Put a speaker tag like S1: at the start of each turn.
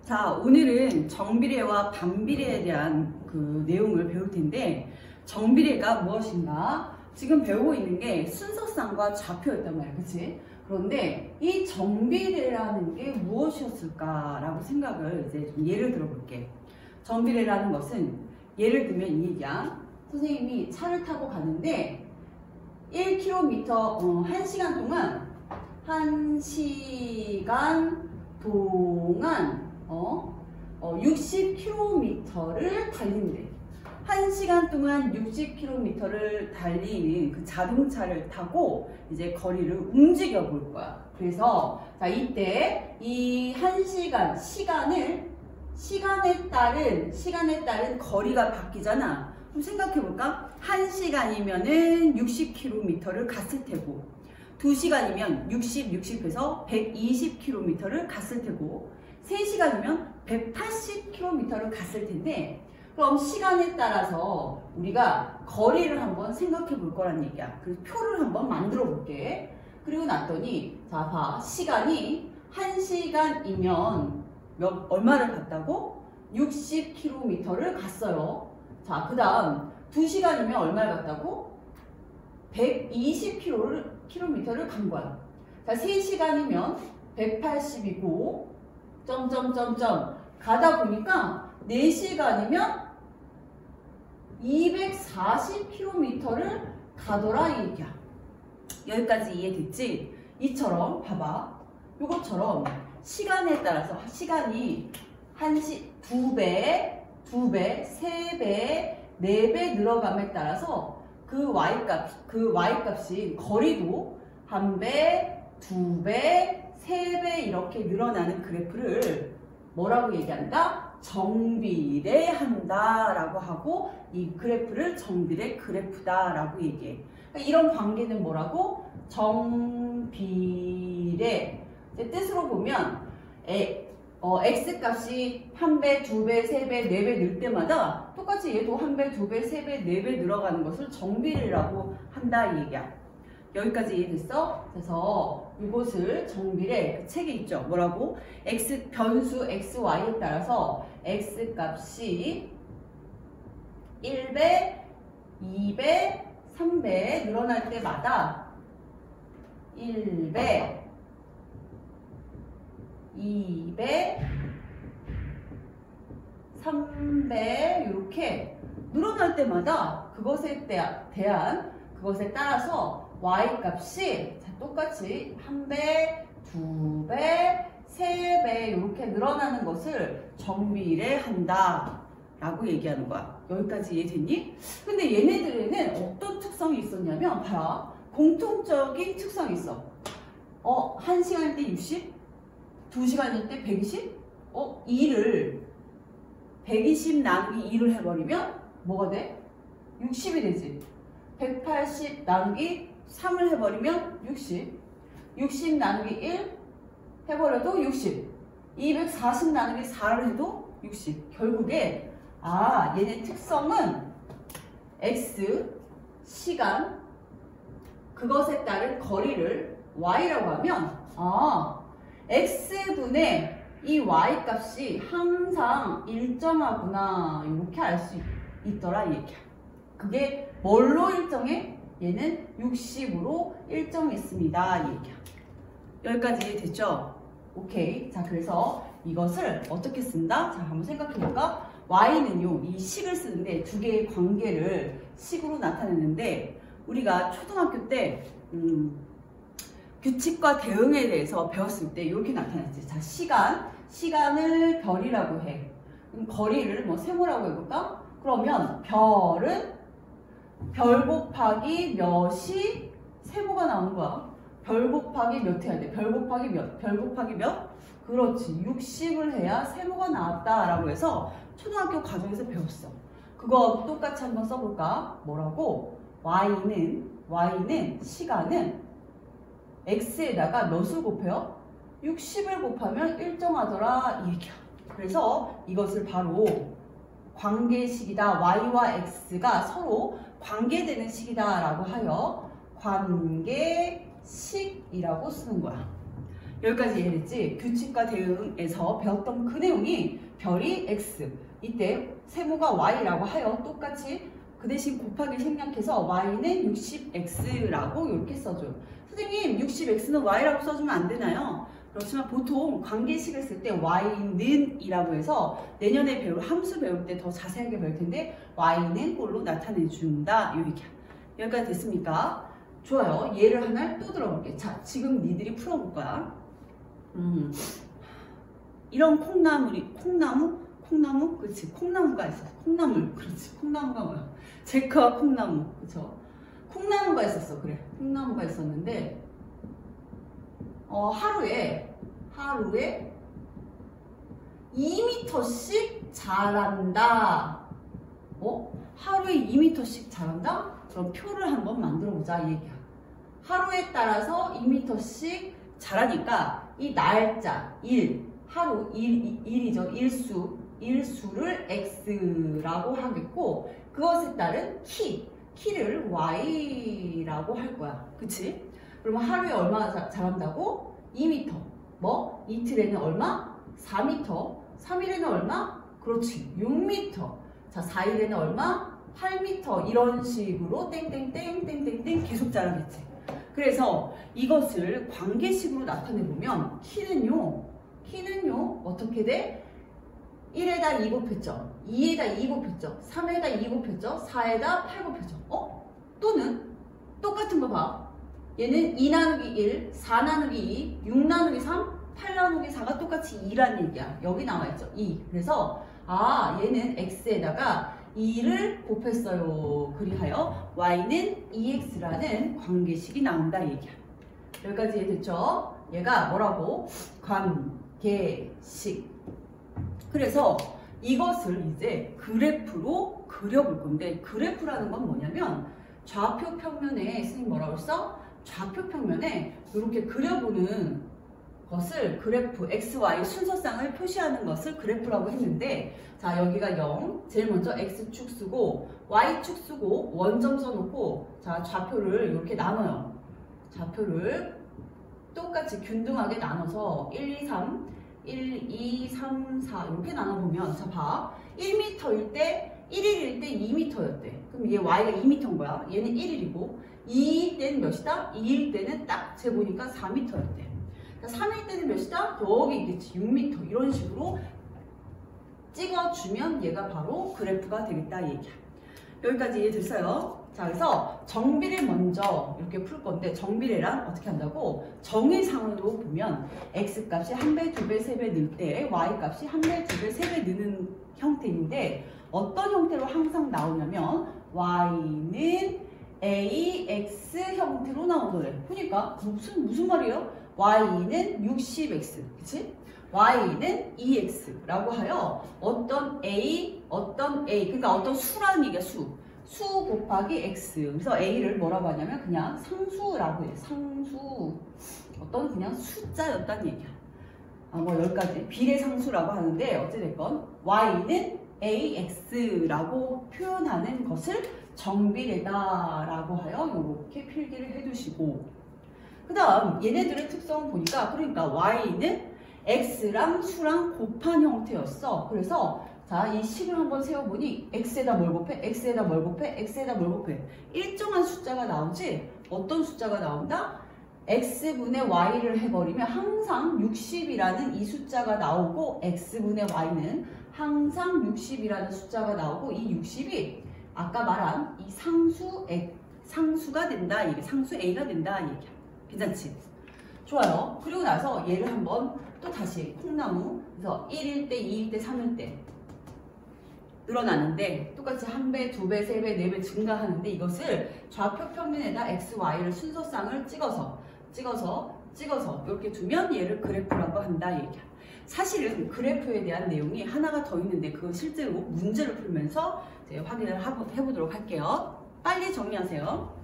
S1: 자, 오늘은 정비례와 반비례에 대한 그 내용을 배울 텐데, 정비례가 무엇인가? 지금 배우고 있는 게 순서상과 좌표였단 말이야, 그치? 그런데 이 정비례라는 게 무엇이었을까라고 생각을 이제 좀 예를 들어볼게. 정비례라는 것은 예를 들면 이 얘기야. 선생님이 차를 타고 가는데 1km, 1시간 동안 60km를 달린대. 1시간 동안 60km를 달리는 그 자동차를 타고 이제 거리를 움직여 볼 거야. 그래서 자, 이때 이 1시간 시간에 따른 거리가 바뀌잖아. 그럼 생각해 볼까? 1시간이면은 60km를 갔을 테고, 2시간이면 60에서 120km를 갔을 테고, 3시간이면 180km를 갔을 텐데, 그럼 시간에 따라서 우리가 거리를 한번 생각해 볼 거란 얘기야. 그래서 표를 한번 만들어 볼게. 그리고 났더니, 자, 봐. 시간이 1시간이면 얼마를 갔다고? 60km를 갔어요. 자, 그 다음 2시간이면 얼마를 갔다고? 120km를 간 거야. 자, 3시간이면 180이고 가다 보니까 4시간이면 240km를 가더라 이 얘기야. 여기까지 이해됐지? 이처럼 봐봐. 요것처럼 시간에 따라서 시간이 2배, 3배, 4배 늘어감에 따라서 그 y값이 거리도 1배, 2배, 3배 이렇게 늘어나는 그래프를 뭐라고 얘기한다? 정비례한다 라고 하고, 이 그래프를 정비례 그래프다 라고 얘기해. 그러니까 이런 관계는 뭐라고? 정비례. 뜻으로 보면 x값이 1배, 2배, 3배, 4배 늘 때마다 똑같이 얘도 1배, 2배, 3배, 4배 늘어가는 것을 정비례라고 한다 이 얘기야. 여기까지 이해됐어? 그래서 이것을 정비례, 그 책에 있죠. 뭐라고? 변수 xy에 따라서 x값이 1배, 2배, 3배 늘어날 때마다 1배, 2배, 3배 이렇게 늘어날 때마다 그것에 따라서 y값이 똑같이 1배, 2배, 3배 이렇게 늘어나는 것을 정비례한다 라고 얘기하는 거야. 여기까지 이해됐니? 근데 얘네들에는 어떤 특성이 있었냐면, 봐라. 공통적인 특성이 있어. 1시간일 때 60? 2시간일 때 120? 120 나누기 2를 해버리면 뭐가 돼? 60이 되지. 180 나누기 3을 해버리면 60. 60 나누기 1 해버려도 60. 240 나누기 4를 해도 60. 결국에 얘네 특성은 x, 시간, 그것에 따른 거리를 y라고 하면 x분의 이 y값이 항상 일정하구나 이렇게 알 수 있더라 이 얘기야. 그게 뭘로 일정해? 얘는 60으로 일정했습니다 이 얘기야. 여기까지 됐죠? 오케이. 자, 그래서 이것을 어떻게 쓴다? 자, 한번 생각해 볼까? y는요, 이 식을 쓰는데 두 개의 관계를 식으로 나타내는데, 우리가 초등학교 때 규칙과 대응에 대해서 배웠을 때 이렇게 나타났지. 자, 시간을 별이라고 해. 그럼 거리를 세모라고 해볼까? 그러면 별은 별 곱하기 몇이 세모가 나오는 거야. 별 곱하기 몇 해야 돼? 별 곱하기 몇? 별 곱하기 몇? 그렇지. 60을 해야 세모가 나왔다라고 해서 초등학교 과정에서 배웠어. 그거 똑같이 한번 써볼까? 뭐라고? y는 시간은 x에다가 몇을 곱해요? 60을 곱하면 일정하더라 이 얘기야. 그래서 이것을 바로 관계식이다. y와 x가 서로 관계되는 식이다 라고 하여 관계식이라고 쓰는 거야. 여기까지 이해했지? 규칙과 대응에서 배웠던 그 내용이 별이 x, 이때 세모가 y라고 하여 똑같이 그 대신 곱하기 생략해서 y는 60x라고 이렇게 써줘요. 선생님 60x는 y라고 써주면 안 되나요? 그렇지만 보통 관계식을 쓸 때 y는 이라고 해서 내년에 배울 함수 배울 때 더 자세하게 배울 텐데 y는 꼴로 나타내준다. 이 얘기야. 여기까지 됐습니까? 좋아요. 예를 하나 또 들어볼게. 자, 지금 니들이 풀어볼 거야. 이런 콩나무? 그렇지. 콩나무가 있어. 콩나물. 그렇지. 콩나무가 뭐야? 제크와 콩나무. 그쵸? 콩나무가 있었어. 그래. 콩나무가 있었는데, 하루에 2m씩 자란다. 하루에 2m씩 자란다? 그럼 표를 한번 만들어 보자. 이 얘기야. 하루에 따라서 2m씩 자라니까 이 날짜, 하루, 일이죠. 일수를 x라고 하겠고, 그것에 따른 키를 y라고 할 거야. 그치? 그러면 하루에 얼마나 자란다고? 2m. 이틀에는 얼마? 4m. 3일에는 얼마? 그렇지. 6m. 자, 4일에는 얼마? 8m. 이런 식으로 땡땡땡 계속 자라겠지. 그래서 이것을 관계식으로 나타내보면 키는요 어떻게 돼? 1에다 2 곱했죠. 2에다 2 곱했죠. 3에다 2 곱했죠. 4에다 8 곱했죠. 또는 똑같은 거 봐. 얘는 2 나누기 1, 4 나누기 2, 6 나누기 3, 8 나누기 4가 똑같이 2란 얘기야. 여기 나와있죠. 2. 그래서 얘는 x에다가 2를 곱했어요. 그리하여 y는 2x라는 관계식이 나온다 얘기야. 여기까지 이해됐죠? 얘가 뭐라고? 관계식. 그래서 이것을 이제 그래프로 그려볼 건데, 그래프라는 건 뭐냐면 좌표 평면에 선생님 뭐라고 했어? 좌표 평면에 이렇게 그려보는 것을 그래프, x, y 순서상을 표시하는 것을 그래프라고 했는데, 자, 여기가 0, 제일 먼저 x축 쓰고 y축 쓰고 원점 써놓고, 자, 좌표를 이렇게 나눠요. 좌표를 똑같이 균등하게 나눠서 1, 2, 3, 4 이렇게 나눠보면, 자, 봐. 1m일 때 1일일 때 2m였대. 그럼 얘 y가 2m인 거야. 얘는 1일이고 2일 때는 몇이다? 2일 때는 딱 재보니까 4m였대. 3일 때는 몇이다? 여기 있겠지. 6m. 이런 식으로 찍어주면 얘가 바로 그래프가 되겠다 이 얘기야. 여기까지 이해됐어요? 자, 그래서 정비례 먼저 이렇게 풀 건데, 정비례란 어떻게 한다고? 정의상으로 보면 x값이 1배, 2배, 3배 늘 때 y값이 1배, 2배, 3배 느는 형태인데, 어떤 형태로 항상 나오냐면 y는 ax 형태로 나오더래. 그러니까 무슨 말이에요? y는 60x, 그치? y는 2x라고 하여 어떤 a, 그러니까 어떤 수라는 얘기야. 수 곱하기 x. 그래서 a를 뭐라고 하냐면 그냥 상수라고 해. 상수. 어떤 그냥 숫자였다는 얘기야. 여기까지 비례상수라고 하는데, 어찌됐건 y는 ax라고 표현하는 것을 정비례다라고 하여 이렇게 필기를 해두시고, 그 다음 얘네들의 특성을 보니까, 그러니까 y는 x랑 수랑 곱한 형태였어. 그래서 자, 이 식을 한번 세워보니 x에다 뭘 곱해? x에다 뭘 곱해? x에다 뭘 곱해? 일정한 숫자가 나오지? 어떤 숫자가 나온다? x분의 y를 해버리면 항상 60이라는 이 숫자가 나오고, x분의 y는 항상 60이라는 숫자가 나오고, 이 60이 아까 말한 이 상수가 된다. 이게 상수 a가 된다. 이 얘기야. 괜찮지? 좋아요. 그리고 나서 얘를 한번 또 다시 콩나무. 그래서 1일 때, 2일 때, 3일 때 늘어나는데, 똑같이 1배, 2배, 3배, 4배 증가하는데, 이것을 좌표 평면에다 x, y를 순서상을 찍어서 이렇게 두면 얘를 그래프라고 한다 얘기야. 사실은 그래프에 대한 내용이 하나가 더 있는데, 그건 실제로 문제를 풀면서 이제 확인을 해보도록 할게요. 빨리 정리하세요.